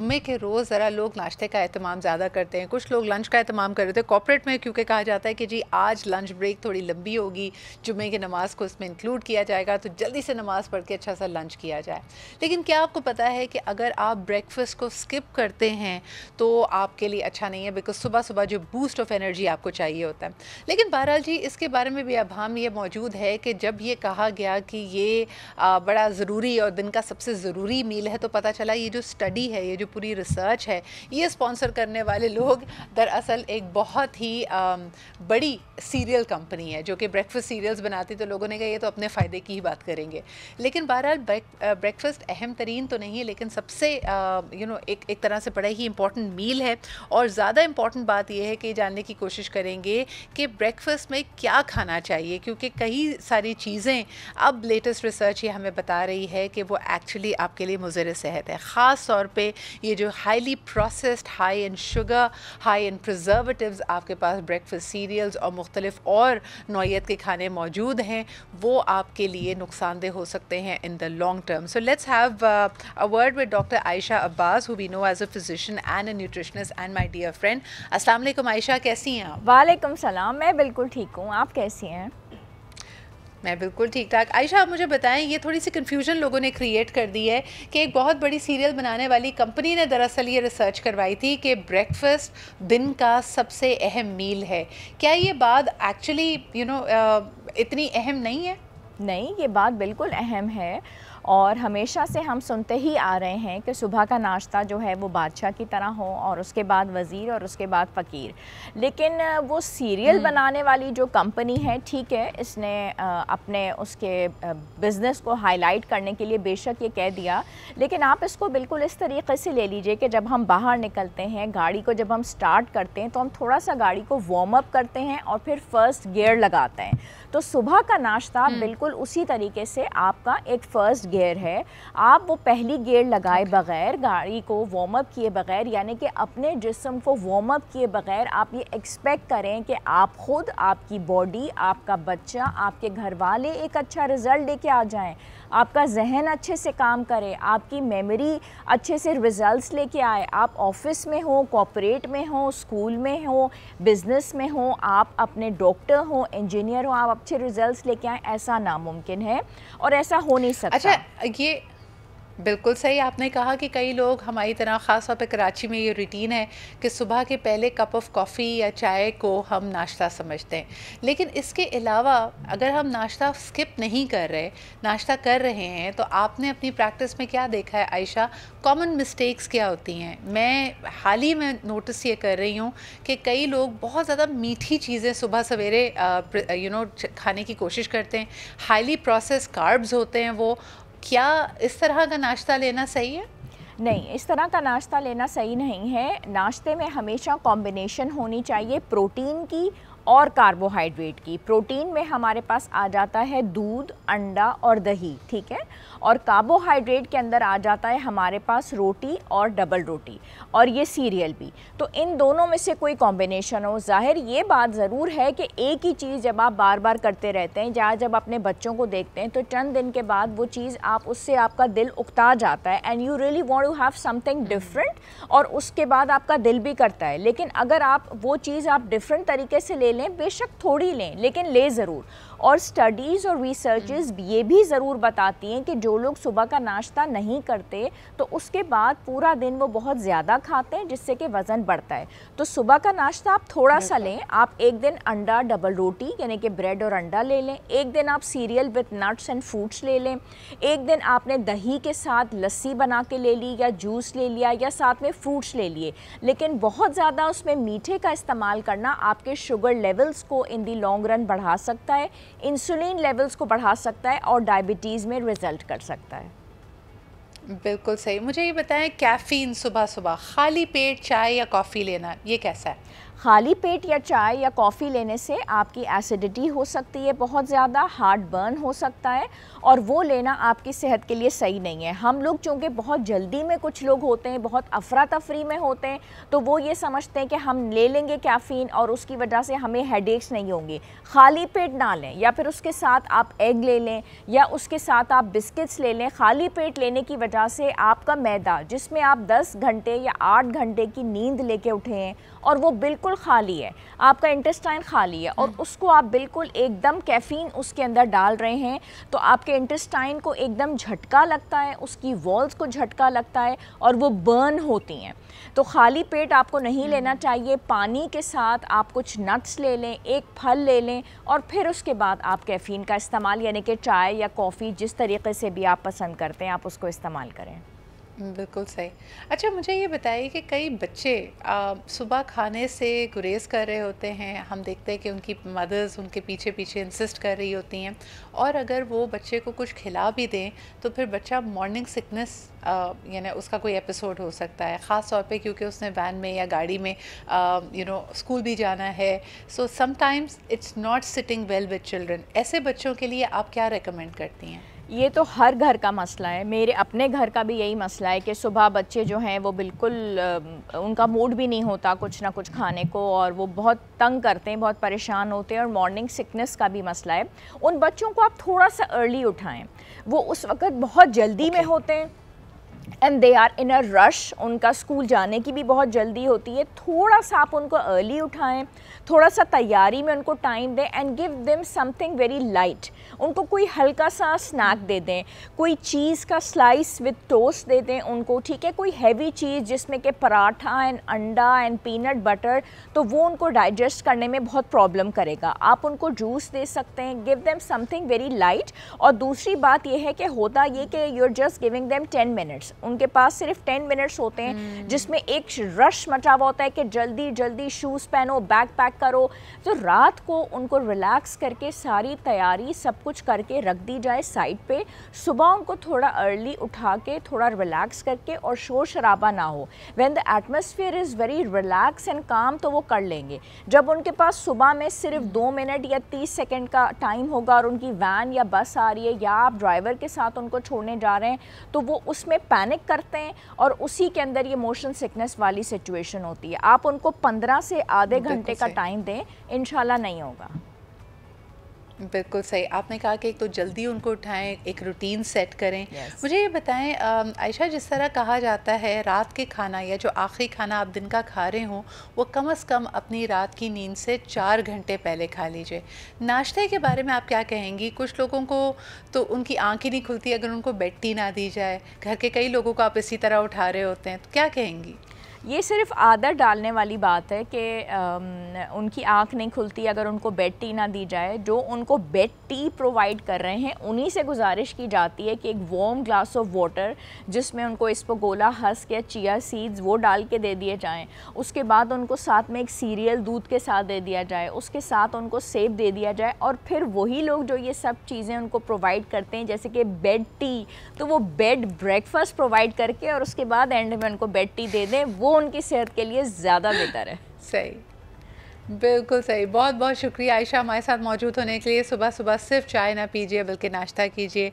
जुम्मे के रोज़ ज़रा लोग नाश्ते का एहतमाम ज़्यादा करते हैं, कुछ लोग लंच का एहतमाम कर रहे थे कॉर्पोरेट में, क्योंकि कहा जाता है कि जी आज लंच ब्रेक थोड़ी लंबी होगी, जुम्मे की नमाज़ को इसमें इंक्लूड किया जाएगा, तो जल्दी से नमाज़ पढ़ के अच्छा सा लंच किया जाए। लेकिन क्या आपको पता है कि अगर आप ब्रेकफास्ट को स्किप करते हैं तो आपके लिए अच्छा नहीं है, बिकॉज सुबह सुबह जो बूस्ट ऑफ एनर्जी आपको चाहिए होता है। लेकिन बहरहाल जी, इसके बारे में भी अभाम ये मौजूद है कि जब ये कहा गया कि ये बड़ा ज़रूरी और दिन का सबसे ज़रूरी मील है, तो पता चला ये जो स्टडी है, ये जो पूरी रिसर्च है, ये स्पॉन्सर करने वाले लोग दरअसल एक बहुत ही बड़ी सीरियल कंपनी है जो कि ब्रेकफास्ट सीरियल्स बनाती। तो लोगों ने कहा ये तो अपने फ़ायदे की ही बात करेंगे। लेकिन बहरहाल ब्रेकफास्ट अहम तरीन तो नहीं है, लेकिन सबसे एक तरह से बड़ा ही इंपॉर्टेंट मील है। और ज़्यादा इंपॉर्टेंट बात यह है कि जानने की कोशिश करेंगे कि ब्रेकफास्ट में क्या खाना चाहिए, क्योंकि कई सारी चीज़ें अब लेटेस्ट रिसर्च ये हमें बता रही है कि वो एक्चुअली आपके लिए मुज़र सेहत है। ख़ास तौर पे ये जो highly processed, high in sugar, high in preservatives आपके पास ब्रेकफास्ट सीरियल्स और मुख्तलिफ और नौइयत के खाने मौजूद हैं, वो आपके लिए नुकसानदेह हो सकते हैं in the long term. So let's have a word with doctor Ayesha Abbas, who we know as a physician and a nutritionist and my dear friend. अस्सलाम वालेकुम आयशा, कैसी हैं आप? वालेकुम सलाम, मैं बिल्कुल ठीक हूँ। आप कैसी हैं? मैं बिल्कुल ठीक ठाक। आयशा, आप मुझे बताएं, ये थोड़ी सी कन्फ्यूजन लोगों ने क्रिएट कर दी है कि एक बहुत बड़ी सीरियल बनाने वाली कंपनी ने दरअसल ये रिसर्च करवाई थी कि ब्रेकफास्ट दिन का सबसे अहम मील है। क्या ये बात एक्चुअली इतनी अहम नहीं है? नहीं, ये बात बिल्कुल अहम है और हमेशा से हम सुनते ही आ रहे हैं कि सुबह का नाश्ता जो है वो बादशाह की तरह हो और उसके बाद वज़ीर और उसके बाद फ़कीर। लेकिन वो सीरियल बनाने वाली जो कंपनी है, ठीक है, इसने अपने उसके बिज़नेस को हाईलाइट करने के लिए बेशक ये कह दिया, लेकिन आप इसको बिल्कुल इस तरीके से ले लीजिए कि जब हम बाहर निकलते हैं, गाड़ी को जब हम स्टार्ट करते हैं तो हम थोड़ा सा गाड़ी को वार्म अप करते हैं और फिर फर्स्ट गियर लगाते हैं। तो सुबह का नाश्ता बिल्कुल उसी तरीके से आपका एक फ़र्स्ट गियर है। आप वो पहली गियर लगाए बगैर, गाड़ी को वार्म अप किए बगैर, यानी कि अपने जिस्म को वार्म अप किए बगैर आप ये एक्सपेक्ट करें कि आप खुद, आपकी बॉडी, आपका बच्चा, आपके घर वाले एक अच्छा रिज़ल्ट लेके आ जाएं, आपका जहन अच्छे से काम करे, आपकी मेमोरी अच्छे से रिज़ल्ट्स लेके आए, आप ऑफिस में हो, कॉर्पोरेट में हो, स्कूल में हो, बिज़नेस में हो, आप अपने डॉक्टर हो, इंजीनियर हो, आप अच्छे रिज़ल्ट्स लेके आए, ऐसा नामुमकिन है और ऐसा हो नहीं सकता। अच्छा, ये बिल्कुल सही आपने कहा कि कई लोग हमारी तरह, ख़ास तौर पे कराची में ये रूटीन है कि सुबह के पहले कप ऑफ़ कॉफ़ी या चाय को हम नाश्ता समझते हैं। लेकिन इसके अलावा अगर हम नाश्ता स्किप नहीं कर रहे, नाश्ता कर रहे हैं, तो आपने अपनी प्रैक्टिस में क्या देखा है आयशा? कॉमन मिस्टेक्स क्या होती हैं? मैं हाल ही में नोटिस ये कर रही हूँ कि कई लोग बहुत ज़्यादा मीठी चीज़ें सुबह सवेरे खाने की कोशिश करते हैं। हाईली प्रोसेस कार्ब्स होते हैं वो। क्या इस तरह का नाश्ता लेना सही है? नहीं, इस तरह का नाश्ता लेना सही नहीं है। नाश्ते में हमेशा कॉम्बिनेशन होनी चाहिए प्रोटीन की और कार्बोहाइड्रेट की। प्रोटीन में हमारे पास आ जाता है दूध, अंडा और दही, ठीक है, और कार्बोहाइड्रेट के अंदर आ जाता है हमारे पास रोटी और डबल रोटी और ये सीरियल भी। तो इन दोनों में से कोई कॉम्बिनेशन हो। ज़ाहिर ये बात ज़रूर है कि एक ही चीज़ जब आप बार बार करते रहते हैं, या जब अपने बच्चों को देखते हैं, तो चंद दिन के बाद वो चीज़ उससे आपका दिल उकता जाता है and you really want to have something different, और उसके बाद आपका दिल भी करता है। लेकिन अगर आप वो चीज़ आप डिफरेंट तरीके से ले लें, बेशक थोड़ी लें, लेकिन ले ज़रूर। और स्टडीज़ और रिसर्चेस ये भी ज़रूर बताती हैं कि जो लोग सुबह का नाश्ता नहीं करते तो उसके बाद पूरा दिन वो बहुत ज़्यादा खाते हैं, जिससे कि वज़न बढ़ता है। तो सुबह का नाश्ता आप थोड़ा सा लें। आप एक दिन अंडा डबल रोटी यानी कि ब्रेड और अंडा ले लें, एक दिन आप serial with nuts and fruits ले लें, एक दिन आपने दही के साथ लस्सी बना के ले ली या जूस ले लिया या साथ में फ्रूट्स ले लिए। लेकिन बहुत ज़्यादा उसमें मीठे का इस्तेमाल करना आपके शुगर लेवल्स को इन दी लॉन्ग रन बढ़ा सकता है, इंसुलिन लेवल्स को बढ़ा सकता है और डायबिटीज़ में रिजल्ट कर सकता है। बिल्कुल सही। मुझे ये बताएं, कैफ़ीन सुबह सुबह खाली पेट चाय या कॉफ़ी लेना, ये कैसा है? खाली पेट या चाय या कॉफ़ी लेने से आपकी एसिडिटी हो सकती है बहुत ज़्यादा, हार्ट बर्न हो सकता है और वो लेना आपकी सेहत के लिए सही नहीं है। हम लोग चूँकि बहुत जल्दी में कुछ लोग होते हैं, बहुत अफरा तफरी में होते हैं, तो वो ये समझते हैं कि हम ले लेंगे कैफ़ीन और उसकी वजह से हमें हेडेक्स नहीं होंगे। खाली पेट ना लें, या फिर उसके साथ आप एग ले लें या उसके साथ आप बिस्किट्स ले लें। खाली पेट लेने की वजह से आपका मैदा, जिसमें आप 10 घंटे या 8 घंटे की नींद लेके उठे हैं और वो बिल्कुल खाली है, आपका इंटेस्टाइन खाली है और उसको आप बिल्कुल एकदम कैफ़ीन उसके अंदर डाल रहे हैं, तो आपके इंटेस्टाइन को एकदम झटका लगता है, उसकी वॉल्स को झटका लगता है और वो बर्न होती हैं। तो खाली पेट आपको नहीं लेना चाहिए। पानी के साथ आप कुछ नट्स ले लें, एक फल ले लें और फिर उसके बाद आप कैफ़ीन का इस्तेमाल, यानी कि चाय या कॉफ़ी, जिस तरीके से भी आप पसंद करते हैं, आप उसको इस्तेमाल करें। बिल्कुल सही। अच्छा, मुझे ये बताइए कि कई बच्चे सुबह खाने से गुरेज़ कर रहे होते हैं। हम देखते हैं कि उनकी मदर्स उनके पीछे पीछे इंसिस्ट कर रही होती हैं और अगर वो बच्चे को कुछ खिला भी दें तो फिर बच्चा मॉर्निंग सिकनेस यानी उसका कोई एपिसोड हो सकता है, ख़ास तौर पे क्योंकि उसने वैन में या गाड़ी में स्कूल भी जाना है। So sometimes it's not sitting well with children. ऐसे बच्चों के लिए आप क्या रेकमेंड करती हैं? ये तो हर घर का मसला है, मेरे अपने घर का भी यही मसला है कि सुबह बच्चे जो हैं वो बिल्कुल उनका मूड भी नहीं होता कुछ ना कुछ खाने को और वो बहुत तंग करते हैं, बहुत परेशान होते हैं और मॉर्निंग सिकनेस का भी मसला है। उन बच्चों को आप थोड़ा सा अर्ली उठाएं, वो उस वक़्त बहुत जल्दी में होते हैं and they are in a rush, उनका स्कूल जाने की भी बहुत जल्दी होती है। थोड़ा सा आप उनको अर्ली उठाएं, थोड़ा सा तैयारी में उनको टाइम दें and give them something very light. उनको कोई हल्का सा स्नैक दे दें, कोई चीज़ का स्लाइस विद टोस्ट दे दें उनको, ठीक है। कोई हैवी चीज़ जिसमें कि पराठा एंड अंडा एंड पीनट बटर, तो वो उनको डाइजेस्ट करने में बहुत प्रॉब्लम करेगा। आप उनको जूस दे सकते हैं, give them something very light. और दूसरी बात यह है कि होता ये कि you are just giving them 10 minutes, उनके पास सिर्फ 10 मिनट्स होते हैं जिसमें एक रश मचा हुआ होता है कि जल्दी जल्दी शूज़ पहनो, बैग पैक करो। तो रात को उनको रिलैक्स करके सारी तैयारी सब कुछ करके रख दी जाए साइड पे। सुबह उनको थोड़ा अर्ली उठा के थोड़ा रिलैक्स करके और शोर शराबा ना हो। When the atmosphere is very relax and काम तो वो कर लेंगे। जब उनके पास सुबह में सिर्फ 2 मिनट या 30 सेकेंड का टाइम होगा और उनकी वैन या बस आ रही है या आप ड्राइवर के साथ उनको छोड़ने जा रहे हैं, तो वो उसमें पैनिक करते हैं और उसी के अंदर ये मोशन सिकनेस वाली सिचुएशन होती है। आप उनको 15 से आधे घंटे का टाइम दें, इंशाल्लाह नहीं होगा। बिल्कुल सही आपने कहा कि एक तो जल्दी उनको उठाएं, एक रूटीन सेट करें। मुझे ये बताएं आयशा, जिस तरह कहा जाता है रात के खाना या जो आखिरी खाना आप दिन का खा रहे हो वो कम से कम अपनी रात की नींद से 4 घंटे पहले खा लीजिए। नाश्ते के बारे में आप क्या कहेंगी? कुछ लोगों को तो उनकी आँख ही नहीं खुलती अगर उनको बेड टी ना दी जाए। घर के कई लोगों को आप इसी तरह उठा रहे होते हैं, तो क्या कहेंगी? ये सिर्फ आदत डालने वाली बात है कि उनकी आंख नहीं खुलती अगर उनको बेड टी ना दी जाए। जो उनको बेड टी प्रोवाइड कर रहे हैं उन्हीं से गुजारिश की जाती है कि एक वार्म ग्लास ऑफ वाटर जिसमें उनको इस्पोगोला हस्क या चिया सीड्स वो डाल के दे दिए जाएं। उसके बाद उनको साथ में एक सीरियल दूध के साथ दे दिया जाए, उसके साथ उनको सेब दे दिया जाए और फिर वही लोग जो ये सब चीज़ें उनको प्रोवाइड करते हैं जैसे कि बेड टी, तो वो बेड ब्रेकफास्ट प्रोवाइड करके और उसके बाद एंड में उनको बेड टी दे दें, वो उनकी सेहत के लिए ज़्यादा बेहतर है। सही, बिल्कुल सही। बहुत बहुत शुक्रिया आयशा हमारे साथ मौजूद होने के लिए। सुबह सुबह सिर्फ चाय ना पीजिए बल्कि नाश्ता कीजिए।